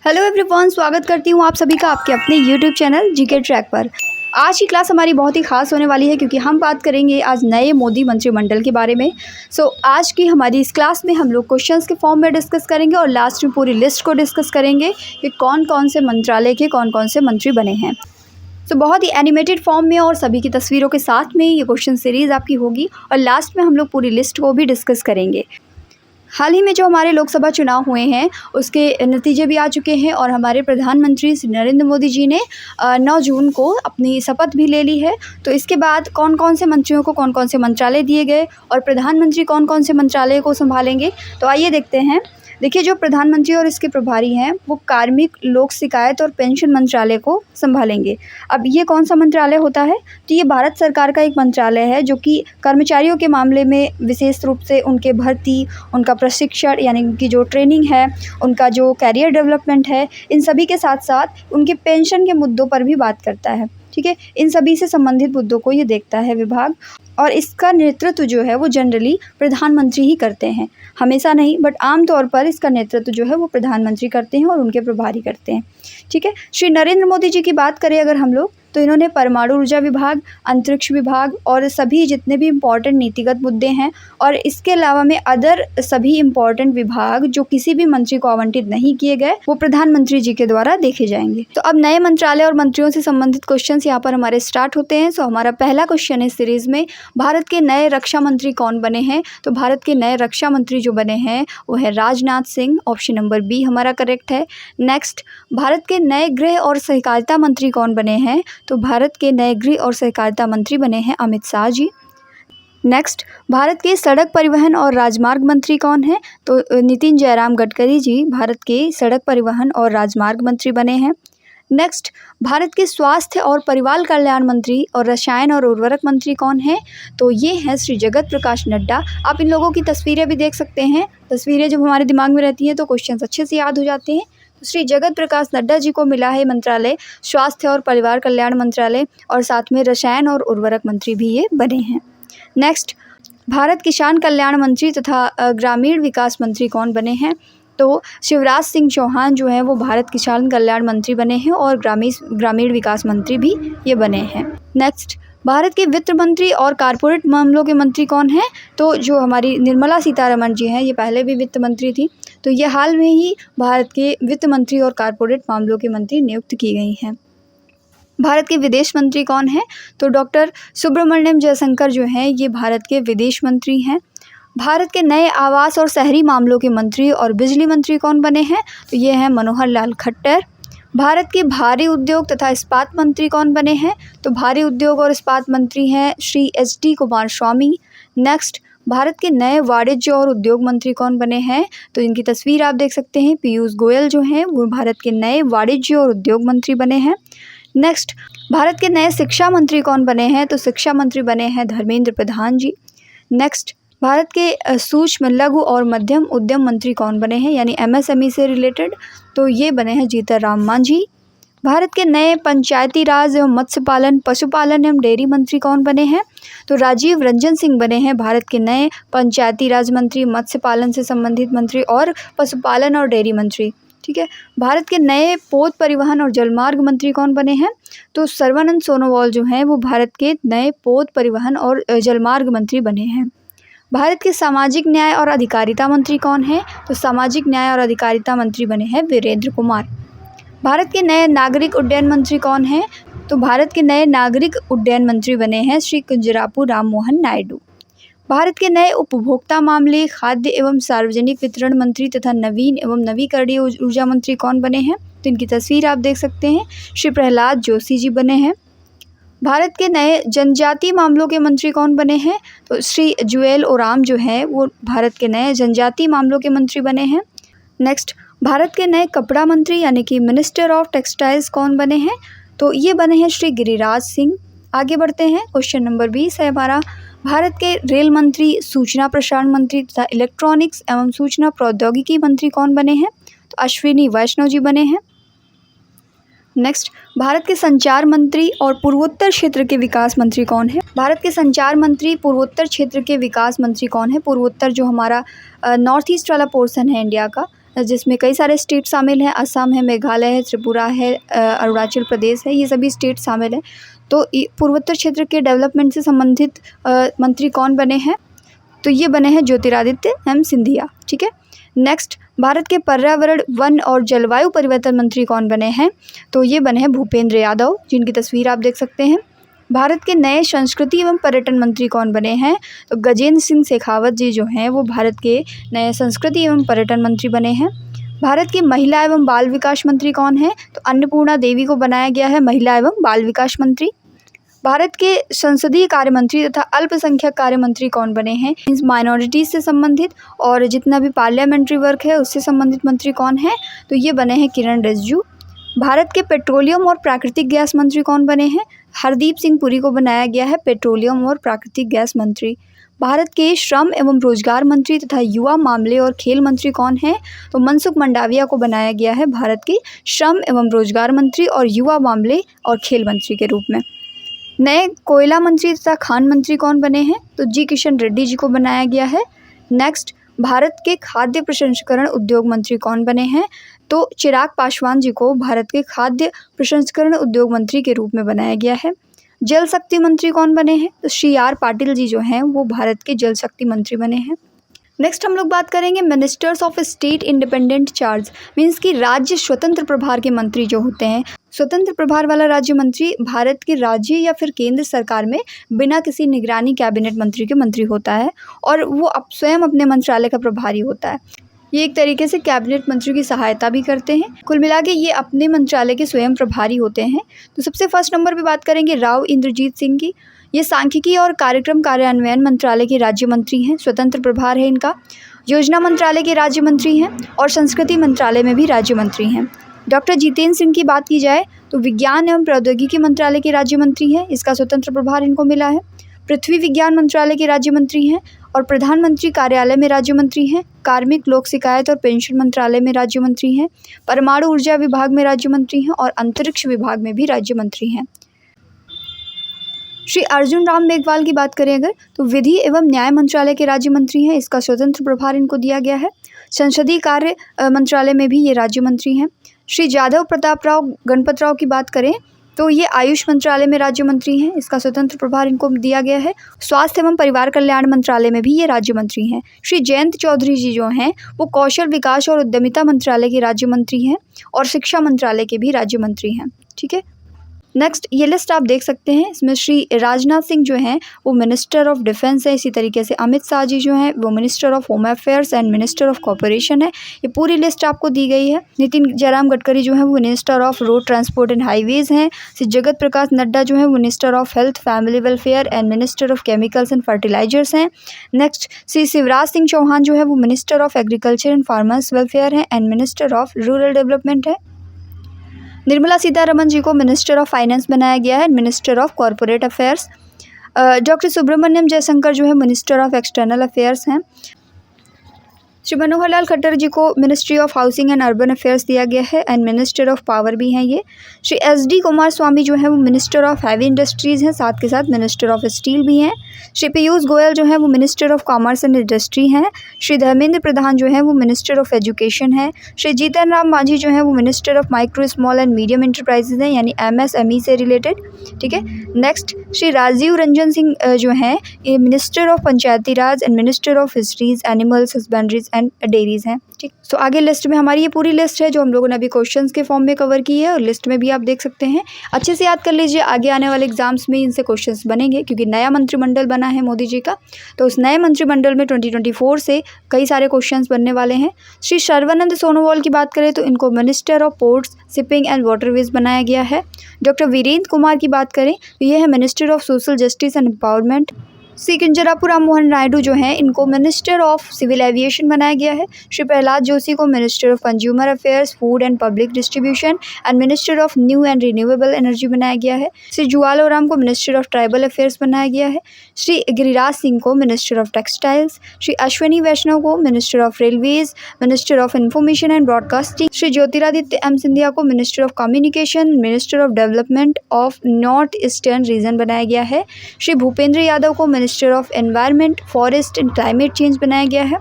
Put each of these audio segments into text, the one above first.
Hello everyone, स्वागत करती हूँ आप सभी का आपके अपने यूट्यूब चैनल जीके ट्रैक पर। आज की क्लास हमारी बहुत ही खास होने वाली है क्योंकि हम बात करेंगे आज नए मोदी मंत्रिमंडल के बारे में। आज की हमारी इस क्लास में हम लोग क्वेश्चंस के फॉर्म में डिस्कस करेंगे और लास्ट में पूरी लिस्ट को डिस्कस करेंगे कि कौन कौन से मंत्रालय के कौन कौन से मंत्री बने हैं। बहुत ही एनिमेटेड फॉर्म में और सभी की तस्वीरों के साथ में ये क्वेश्चन सीरीज़ आपकी होगी और लास्ट में हम लोग पूरी लिस्ट को भी डिस्कस करेंगे। हाल ही में जो हमारे लोकसभा चुनाव हुए हैं उसके नतीजे भी आ चुके हैं और हमारे प्रधानमंत्री श्री नरेंद्र मोदी जी ने 9 जून को अपनी शपथ भी ले ली है। तो इसके बाद कौन कौन से मंत्रियों को कौन कौन से मंत्रालय दिए गए और प्रधानमंत्री कौन कौन से मंत्रालय को संभालेंगे, तो आइए देखते हैं। देखिए, जो प्रधानमंत्री और इसके प्रभारी हैं वो कार्मिक, लोक शिकायत और पेंशन मंत्रालय को संभालेंगे। अब ये कौन सा मंत्रालय होता है? तो ये भारत सरकार का एक मंत्रालय है जो कि कर्मचारियों के मामले में विशेष रूप से उनके भर्ती, उनका प्रशिक्षण यानी उनकी जो ट्रेनिंग है, उनका जो कैरियर डेवलपमेंट है, इन सभी के साथ साथ उनके पेंशन के मुद्दों पर भी बात करता है। ठीक है, इन सभी से संबंधित मुद्दों को ये देखता है विभाग, और इसका नेतृत्व जो है वो जनरली प्रधानमंत्री ही करते हैं। हमेशा नहीं, बट आमतौर पर इसका नेतृत्व जो है वो प्रधानमंत्री करते हैं और उनके प्रभारी करते हैं। ठीक है, श्री नरेंद्र मोदी जी की बात करें अगर हम लोग, तो इन्होंने परमाणु ऊर्जा विभाग, अंतरिक्ष विभाग और सभी जितने भी इम्पॉर्टेंट नीतिगत मुद्दे हैं और इसके अलावा में अदर सभी इम्पॉर्टेंट विभाग जो किसी भी मंत्री को आवंटित नहीं किए गए वो प्रधानमंत्री जी के द्वारा देखे जाएंगे। तो अब नए मंत्रालय और मंत्रियों से संबंधित क्वेश्चंस यहाँ पर हमारे स्टार्ट होते हैं। हमारा पहला क्वेश्चन इस सीरीज में, भारत के नए रक्षा मंत्री कौन बने हैं? तो भारत के नए रक्षा मंत्री जो बने हैं वो है Rajnath Singh. Option number B हमारा करेक्ट है। नेक्स्ट, भारत के नए गृह और सहकारिता मंत्री कौन बने हैं? तो भारत के नए गृह और सहकारिता मंत्री बने हैं अमित शाह जी। नेक्स्ट, भारत के सड़क परिवहन और राजमार्ग मंत्री कौन हैं? तो नितिन जयराम गडकरी जी भारत के सड़क परिवहन और राजमार्ग मंत्री बने हैं। नेक्स्ट, भारत के स्वास्थ्य और परिवार कल्याण मंत्री और रसायन और उर्वरक मंत्री कौन हैं? तो ये हैं श्री जगत प्रकाश नड्डा। आप इन लोगों की तस्वीरें भी देख सकते हैं। तस्वीरें जब हमारे दिमाग में रहती हैं तो क्वेश्चन अच्छे से याद हो जाते हैं। श्री जगत प्रकाश नड्डा जी को मिला है मंत्रालय स्वास्थ्य और परिवार कल्याण मंत्रालय और साथ में रसायन और उर्वरक मंत्री भी ये बने हैं। नेक्स्ट, भारत किसान कल्याण मंत्री तथा ग्रामीण विकास मंत्री कौन बने हैं? तो शिवराज सिंह चौहान जो हैं वो भारत किसान कल्याण मंत्री बने हैं और ग्रामीण विकास मंत्री भी ये बने हैं। नेक्स्ट, भारत के वित्त मंत्री और कारपोरेट मामलों के मंत्री कौन हैं? तो जो हमारी निर्मला सीतारमण जी हैं ये पहले भी वित्त मंत्री थी, तो ये हाल में ही भारत के वित्त मंत्री और कारपोरेट मामलों के मंत्री नियुक्त की गई हैं। भारत के विदेश मंत्री कौन हैं? तो डॉक्टर सुब्रमण्यम जयशंकर जो हैं ये भारत के विदेश मंत्री हैं। भारत के नए आवास और शहरी मामलों के मंत्री और बिजली मंत्री कौन बने हैं? तो ये हैं मनोहर लाल खट्टर। भारत के भारी उद्योग तथा इस्पात मंत्री कौन बने हैं? तो भारी उद्योग और इस्पात मंत्री हैं श्री HD कुमारस्वामी। नेक्स्ट, भारत के नए वाणिज्य और उद्योग मंत्री कौन बने हैं? तो इनकी तस्वीर आप देख सकते हैं। पीयूष गोयल जो हैं वो भारत के नए वाणिज्य और उद्योग मंत्री बने हैं। नेक्स्ट, भारत के नए शिक्षा मंत्री कौन बने हैं? तो शिक्षा मंत्री बने हैं धर्मेंद्र प्रधान जी। नेक्स्ट, भारत के सूक्ष्म, लघु और मध्यम उद्यम मंत्री कौन बने हैं यानी MSME से रिलेटेड? तो ये बने हैं जीतन राम मांझी। भारत के नए पंचायती राज एवं मत्स्य पालन, पशुपालन एवं डेयरी मंत्री कौन बने हैं? तो राजीव रंजन सिंह बने हैं भारत के नए पंचायती राज मंत्री, मत्स्य पालन से संबंधित मंत्री और पशुपालन और डेयरी मंत्री। ठीक है, भारत के नए पोत परिवहन और जलमार्ग मंत्री कौन बने हैं? तो सर्बानंद सोनोवाल जो हैं वो भारत के नए पोत परिवहन और जलमार्ग मंत्री बने हैं। भारत के सामाजिक न्याय और अधिकारिता मंत्री कौन हैं? तो सामाजिक न्याय और अधिकारिता मंत्री बने हैं वीरेंद्र कुमार। भारत के नए नागरिक उड्डयन मंत्री कौन हैं? तो भारत के नए नागरिक उड्डयन मंत्री बने हैं श्री किंजरापू राम मोहन नायडू। भारत के नए उपभोक्ता मामले, खाद्य एवं सार्वजनिक वितरण मंत्री तथा नवीन एवं नवीकरणीय ऊर्जा मंत्री कौन बने हैं? तो इनकी तस्वीर आप देख सकते हैं। श्री प्रहलाद जोशी जी बने हैं। भारत के नए जनजातीय मामलों के मंत्री कौन बने हैं? तो श्री जुएल ओराम जो हैं वो भारत के नए जनजातीय मामलों के मंत्री बने हैं। नेक्स्ट, भारत के नए कपड़ा मंत्री यानी कि मिनिस्टर ऑफ टेक्सटाइल्स कौन बने हैं? तो ये बने हैं श्री गिरिराज सिंह। आगे बढ़ते हैं, क्वेश्चन नंबर 20 है हमारा, भारत के रेल मंत्री, सूचना प्रसारण मंत्री तथा इलेक्ट्रॉनिक्स एवं सूचना प्रौद्योगिकी मंत्री कौन बने हैं? तो अश्विनी वैष्णव जी बने हैं। नेक्स्ट, भारत के संचार मंत्री और पूर्वोत्तर क्षेत्र के विकास मंत्री कौन है? भारत के संचार मंत्री, पूर्वोत्तर क्षेत्र के विकास मंत्री कौन है? पूर्वोत्तर जो हमारा नॉर्थ ईस्ट वाला पोर्शन है इंडिया का, जिसमें कई सारे स्टेट शामिल हैं। असम है, मेघालय है, त्रिपुरा है, अरुणाचल प्रदेश है, ये सभी स्टेट शामिल हैं। तो पूर्वोत्तर क्षेत्र के डेवलपमेंट से संबंधित मंत्री कौन बने हैं? तो ये बने हैं ज्योतिरादित्य एम सिंधिया। ठीक है। नेक्स्ट, भारत के पर्यावरण, वन और जलवायु परिवर्तन मंत्री कौन बने हैं? तो ये बने हैं भूपेंद्र यादव, जिनकी तस्वीर आप देख सकते हैं। भारत के नए संस्कृति एवं पर्यटन मंत्री कौन बने हैं? तो गजेंद्र सिंह शेखावत जी जो हैं वो भारत के नए संस्कृति एवं पर्यटन मंत्री बने हैं। भारत की महिला एवं बाल विकास मंत्री कौन है? तो अन्नपूर्णा देवी को बनाया गया है महिला एवं बाल विकास मंत्री। भारत के संसदीय कार्य मंत्री तथा अल्पसंख्यक कार्य मंत्री कौन बने हैं? माइनॉरिटीज से संबंधित और जितना भी पार्लियामेंट्री वर्क है उससे संबंधित मंत्री कौन है? तो ये बने हैं किरण रिजिजू। भारत के पेट्रोलियम और प्राकृतिक गैस मंत्री कौन बने हैं? हरदीप सिंह पुरी को बनाया गया है पेट्रोलियम और प्राकृतिक गैस मंत्री। भारत के श्रम एवं रोजगार मंत्री तथा युवा मामले और खेल मंत्री कौन हैं? तो मनसुख मंडाविया को बनाया गया है भारत के श्रम एवं रोजगार मंत्री और युवा मामले और खेल मंत्री के रूप में। नए कोयला मंत्री तथा खान मंत्री कौन बने हैं? तो जी किशन रेड्डी जी को बनाया गया है। नेक्स्ट, भारत के खाद्य प्रसंस्करण उद्योग मंत्री कौन बने हैं? तो चिराग पासवान जी को भारत के खाद्य प्रसंस्करण उद्योग मंत्री के रूप में बनाया गया है। जल शक्ति मंत्री कौन बने हैं? तो सी आर पाटिल जी जो हैं वो भारत के जल शक्ति मंत्री बने हैं। नेक्स्ट हम लोग बात करेंगे ministers of state independent charge, means कि राज्य स्वतंत्र प्रभार के मंत्री जो होते हैं। स्वतंत्र प्रभार वाला राज्य मंत्री भारत के राज्य या फिर केंद्र सरकार में बिना किसी निगरानी कैबिनेट मंत्री के मंत्री होता है और वो स्वयं अपने मंत्रालय का प्रभारी होता है। ये एक तरीके से कैबिनेट मंत्री की सहायता भी करते हैं। कुल मिला के ये अपने मंत्रालय के स्वयं प्रभारी होते हैं। तो सबसे फर्स्ट नंबर पे बात करेंगे राव इंद्रजीत सिंह की। ये सांख्यिकी और कार्यक्रम कार्यान्वयन मंत्रालय के राज्य मंत्री हैं, स्वतंत्र प्रभार है इनका। योजना मंत्रालय के राज्य मंत्री हैं और संस्कृति मंत्रालय में भी राज्य मंत्री हैं। डॉक्टर जितेंद्र सिंह की बात की जाए तो विज्ञान एवं प्रौद्योगिकी मंत्रालय के राज्य मंत्री हैं, इसका स्वतंत्र प्रभार इनको मिला है। पृथ्वी विज्ञान मंत्रालय के राज्य मंत्री हैं और प्रधानमंत्री कार्यालय में राज्य मंत्री हैं। कार्मिक, लोक शिकायत और पेंशन मंत्रालय में राज्य मंत्री हैं। परमाणु ऊर्जा विभाग में राज्य मंत्री हैं और अंतरिक्ष विभाग में भी राज्य मंत्री हैं। श्री अर्जुन राम मेघवाल की बात करें अगर तो विधि एवं न्याय मंत्रालय के राज्य मंत्री हैं, इसका स्वतंत्र प्रभार इनको दिया गया है। संसदीय कार्य मंत्रालय में भी ये राज्य मंत्री हैं। श्री जादव प्रताप राव गणपत राव की बात करें तो ये आयुष मंत्रालय में राज्य मंत्री हैं, इसका स्वतंत्र प्रभार इनको दिया गया है। स्वास्थ्य एवं परिवार कल्याण मंत्रालय में भी ये राज्य मंत्री हैं। श्री जयंत चौधरी जी जो हैं वो कौशल विकास और उद्यमिता मंत्रालय के राज्य मंत्री हैं और शिक्षा मंत्रालय के भी राज्य मंत्री हैं। ठीक है। नेक्स्ट, ये लिस्ट आप देख सकते हैं। इसमें श्री राजनाथ सिंह जो हैं वो मिनिस्टर ऑफ डिफेंस है। इसी तरीके से अमित शाह जी जो हैं वो minister of home affairs and minister of corporation है। ये पूरी लिस्ट आपको दी गई है। नितिन जयराम गडकरी जो है वो minister of road transport and highways हैं। श्री जगत प्रकाश नड्डा जो है minister of health, family welfare and minister of chemicals and fertilisers हैं। नेक्स्ट, श्री शिवराज सिंह चौहान जो है वो minister of agriculture and farmers welfare हैं and minister of rural development है। निर्मला सीतारमन जी को मिनिस्टर ऑफ फाइनेंस बनाया गया है, minister of corporate affairs. Doctor Subrahmanyam Jaishankar जो है मिनिस्टर ऑफ एक्सटर्नल अफेयर्स हैं। श्री मनोहर लाल खट्टर जी को ministry of housing and urban affairs दिया गया है एंड मिनिस्टर ऑफ पावर भी हैं ये। श्री SD कुमार स्वामी जो है वो मिनिस्टर ऑफ हैवी इंडस्ट्रीज़ हैं, साथ के साथ मिनिस्टर ऑफ स्टील भी हैं। श्री पीयूष गोयल जो है वो minister of commerce and industry हैं। श्री धर्मेंद्र प्रधान जो है वो मिनिस्टर ऑफ एजुकेशन है। श्री जीतन राम मांझी जो है वो minister of micro, small and medium enterprises हैं, यानी MSME से रिलेटेड। ठीक है। नेक्स्ट, श्री राजीव रंजन सिंह जो हैं ये minister of Panchayati Raj and minister of fisheries, animals husbandries and dairies हैं। ठीक। सो आगे लिस्ट में हमारी ये पूरी लिस्ट है जो हम लोगों ने अभी क्वेश्चंस के फॉर्म में कवर की है और लिस्ट में भी आप देख सकते हैं। अच्छे से याद कर लीजिए, आगे आने वाले एग्जाम्स में इनसे क्वेश्चंस बनेंगे क्योंकि नया मंत्रिमंडल बना है मोदी जी का। तो उस नए मंत्रिमंडल में 2024 से कई सारे क्वेश्चंस बनने वाले हैं। श्री सर्बानंद सोनोवाल की बात करें तो इनको minister of ports, shipping and waterways बनाया गया है। डॉक्टर वीरेंद्र कुमार की बात करें तो ये है minister of social justice and empowerment. Shri Kinjarapu Ram Mohan Naidu जो हैं इनको मिनिस्टर ऑफ सिविल एविएशन बनाया गया है। श्री प्रहलाद जोशी को minister of consumer affairs, food and public distribution and minister of new and renewable energy बनाया गया है। श्री जुवाल ओराम को मिनिस्टर ऑफ ट्राइबल अफेयर्स बनाया गया है। श्री गिरिराज सिंह को minister of textiles. Shri Ashwini Vaishnaw को minister of railways, minister of information and broadcasting. Shri Jyotiraditya M Scindia को minister of communication, minister of development of north eastern region बनाया गया है। श्री भूपेंद्र यादव को minister of environment, forest and climate change बनाया गया है।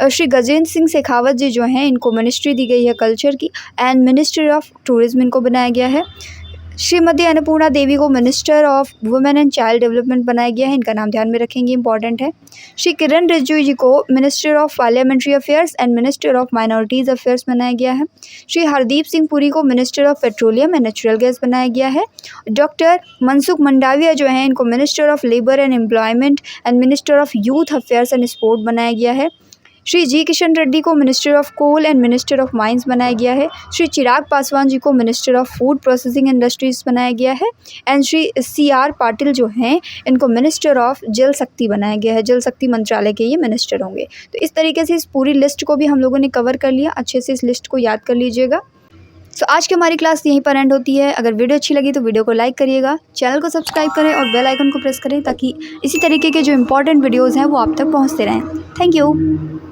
श्री गजेंद्र सिंह शेखावत जी जो हैं इनको मिनिस्ट्री दी गई है कल्चर की एंड मिनिस्टर ऑफ टूरिज्म इनको बनाया गया है। श्रीमती अन्नपूर्णा देवी को minister of women and child development बनाया गया है, इनका नाम ध्यान में रखेंगे, इंपॉर्टेंट है। श्री किरण रिजिजू जी को minister of parliamentary affairs and minister of minorities affairs बनाया गया है। श्री हरदीप सिंह पुरी को minister of petroleum and natural gas बनाया गया है। डॉक्टर मनसुख मंडाविया जो हैं इनको minister of labour and employment and minister of youth affairs and sport बनाया गया है। श्री जी किशन रेड्डी को minister of coal and minister of mines बनाया गया है। श्री चिराग पासवान जी को minister of food processing industries बनाया गया है एंड श्री CR पाटिल जो हैं इनको मिनिस्टर ऑफ जल शक्ति बनाया गया है, जल शक्ति मंत्रालय के ये मिनिस्टर होंगे। तो इस तरीके से इस पूरी लिस्ट को भी हम लोगों ने कवर कर लिया, अच्छे से इस लिस्ट को याद कर लीजिएगा। सो आज की हमारी क्लास यहीं पर एंड होती है। अगर वीडियो अच्छी लगी तो वीडियो को लाइक करिएगा, चैनल को सब्सक्राइब करें और बेल आइकन को प्रेस करें ताकि इसी तरीके के जो इंपॉर्टेंट वीडियोज़ हैं वो आप तक पहुँचते रहें। Thank you.